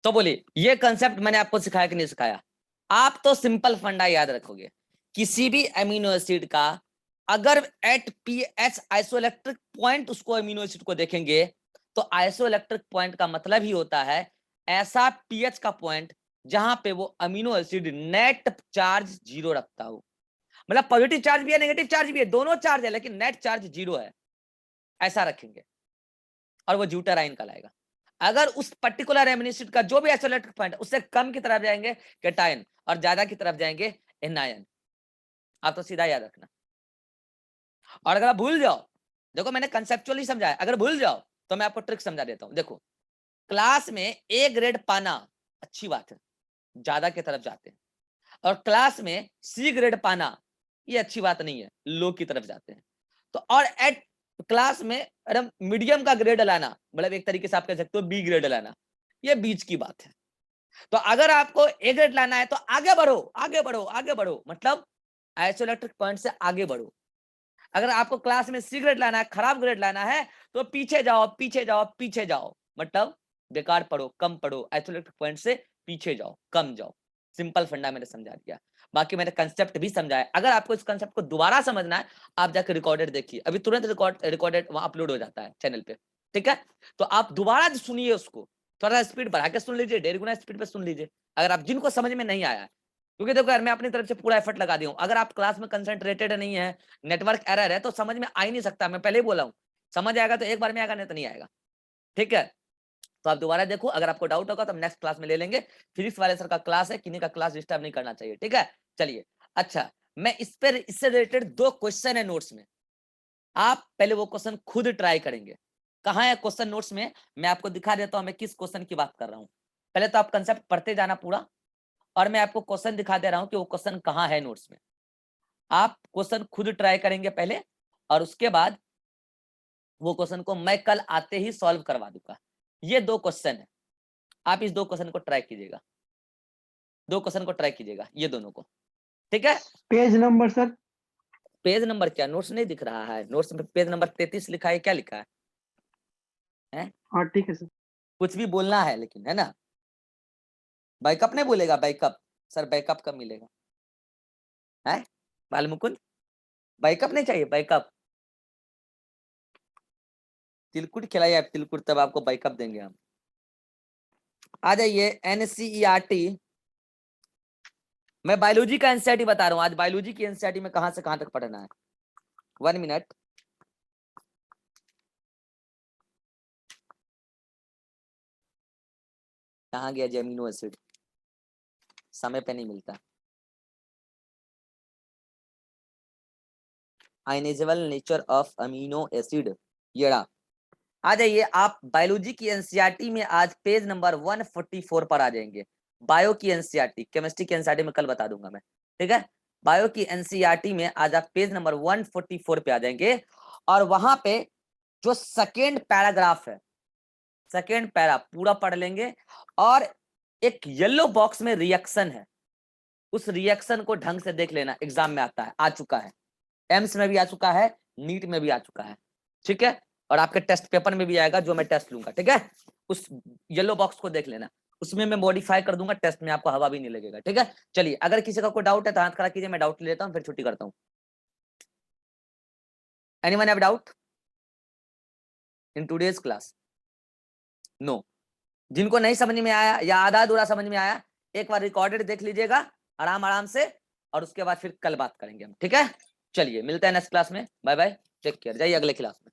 तो बोलिए, ये कंसेप्ट मैंने आपको सिखाया कि नहीं सिखाया? आप तो सिंपल फंडा याद रखोगे, किसी भी अमीनो एसिड का अगर एट पीएच आइसोइलेक्ट्रिक पॉइंट उसको अमीनो एसिड को देखेंगे तो आइसोइलेक्ट्रिक पॉइंट का मतलब ही होता है ऐसा पीएच का पॉइंट जहां पे वो अमीनो एसिड नेट चार्ज 0 रखता हो। मतलब पॉजिटिव चार्ज भी है, नेगेटिव चार्ज भी है, दोनों चार्ज है, लेकिन नेट चार्ज 0 है, ऐसा रखेंगे और वो ज्यूटेराइन कहलाएगा। अगर उस पर्टिकुलर एमिनो एसिड का जो भी आइसोइलेक्ट्रिक पॉइंट उससे कम की तरफ जाएंगे केटायन और ज्यादा की तरफ जाएंगे एनायन। आप तो सीधा याद रखना। और अगर आप भूल जाओ, देखो मैंने कंसेप्चुअली समझाया, अगर भूल जाओ तो मैं आपको ट्रिक समझा देता हूं। देखो, क्लास में ए ग्रेड पाना अच्छी बात है, ज्यादा की तरफ जाते हैं, और क्लास में सी ग्रेड पाना ये अच्छी बात नहीं है, लो की तरफ जाते हैं। तो और एट क्लास में एकदम मीडियम का ग्रेड लाना, मतलब एक तरीके से आप कह सकते हो बी ग्रेड लाना, ये बीच की बात है। तो अगर आपको ए ग्रेड लाना है तो आगे बढ़ो, आगे बढ़ो, आगे बढ़ो, मतलब आइसोइलेक्ट्रिक पॉइंट से आगे बढ़ो। अगर आपको क्लास में सी ग्रेड लाना है, खराब ग्रेड लाना है, तो पीछे जाओ, पीछे जाओ, पीछे जाओ, मतलब बेकार पढ़ो, कम पढ़ो, आइसोइलेक्ट्रिक पॉइंट से पीछे जाओ, कम जाओ। सिंपल फंडा मैंने समझा दिया, बाकी मैंने कंसेप्ट भी समझाया। अगर आपको इस कंसेप्ट को दोबारा समझना है, आप जाकर रिकॉर्डेड देखिए, अभी तुरंत रिकॉर्डेड वहां अपलोड हो जाता है चैनल पे, ठीक है? तो आप दोबारा सुनिए उसको, थोड़ा स्पीड बढ़ा के सुन लीजिए, 1.5 गुना स्पीड पे सुन लीजिए, अगर आप जिनको समझ में नहीं आया है। क्योंकि देखो यार, मैं अपनी तरफ से पूरा एफर्ट लगा दी हूँ। अगर आप क्लास में कंसंट्रेटेड नहीं है, नेटवर्क एरर है, तो समझ में आ ही नहीं सकता। मैं पहले ही बोला हूँ, समझ आएगा तो एक बार में आएगा, नहीं तो नहीं आएगा, ठीक है? तो आप दोबारा देखो, अगर आपको डाउट होगा तो हम नेक्स्ट क्लास में ले लेंगे। फिजिक्स वाले सर का क्लास है, किन्हीं का क्लास डिस्टर्ब नहीं करना चाहिए, ठीक है? चलिए, अच्छा, मैं इस पर इससे रिलेटेड 2 क्वेश्चन है नोट्स में, आप पहले वो क्वेश्चन खुद ट्राई करेंगे। कहाँ है क्वेश्चन नोट्स में? मैं आपको दिखा देता हूँ मैं किस क्वेश्चन की बात कर रहा हूँ। पहले तो आप कंसेप्ट पढ़ते जाना पूरा, और मैं आपको क्वेश्चन दिखा दे रहा हूँ कि वो क्वेश्चन कहाँ है नोट्स में। आप क्वेश्चन खुद ट्राई करेंगे पहले, और उसके बाद वो क्वेश्चन को मैं कल आते ही सॉल्व करवा दूंगा। ये 2 क्वेश्चन है, आप इस 2 क्वेश्चन को ट्राई कीजिएगा, 2 क्वेश्चन को ट्राई कीजिएगा, ये दोनों को, ठीक है? Page number sir? Page number क्या, नोट्स नहीं दिख रहा है? नोट्स में पेज नंबर 33 लिखा है, क्या लिखा है? हैं? हाँ ठीक है सर। कुछ भी बोलना है लेकिन, है ना? बैकअप नहीं बोलेगा, बैकअप सर, बैकअप कब मिलेगा? है बालमुकुंद, बैकअप नहीं चाहिए? बैकअप तिलकुट खिलाइए आप, तिलकुट, तब आपको बैकअप देंगे हम। आ जाइए, एनसीईआरटी, मैं बायोलॉजी का एनसीईआरटी बता रहा हूँ। आज बायोलॉजी की एनसीईआरटी में कहां से कहां तक पढ़ना है, 1 मिनट। कहाँ गया जी अमीनो एसिड? समय पे नहीं मिलता। Ionizable nature of amino acid, ये रहा। आ जाइए, आप बायोलॉजी की एनसीईआरटी में आज पेज नंबर 144 पर आ जाएंगे। बायो की एनसीईआरटी, केमिस्ट्री की एनसीईआरटी में कल बता दूंगा मैं, ठीक है? बायो की एनसीईआरटी में आज आप पेज नंबर 144 पे आ जाएंगे, और वहां पे जो सेकेंड पैराग्राफ है, सेकेंड पैरा पूरा पढ़ लेंगे। और एक येलो बॉक्स में रिएक्शन है, उस रिएक्शन को ढंग से देख लेना, एग्जाम में आता है, आ चुका है, एम्स में भी आ चुका है, नीट में भी आ चुका है, ठीक है? और आपके टेस्ट पेपर में भी आएगा, जो मैं टेस्ट लूंगा, ठीक है? उस येलो बॉक्स को देख लेना, उसमें मैं मॉडिफाई कर दूंगा, टेस्ट में आपको हवा भी नहीं लगेगा, ठीक है? चलिए, अगर किसी का कोई डाउट है तो हाथ खड़ा कीजिए, मैं डाउट ले लेता हूँ, फिर छुट्टी करता हूँ। Anyone have doubt in today's class? No. जिनको नहीं समझ में आया या आधा अधूरा समझ में आया, एक बार रिकॉर्डेड देख लीजिएगा आराम आराम से, और उसके बाद फिर कल बात करेंगे हम, ठीक है? चलिए, मिलते हैं नेक्स्ट क्लास में, बाय बाय, टेक केयर, जाइए अगले क्लास में।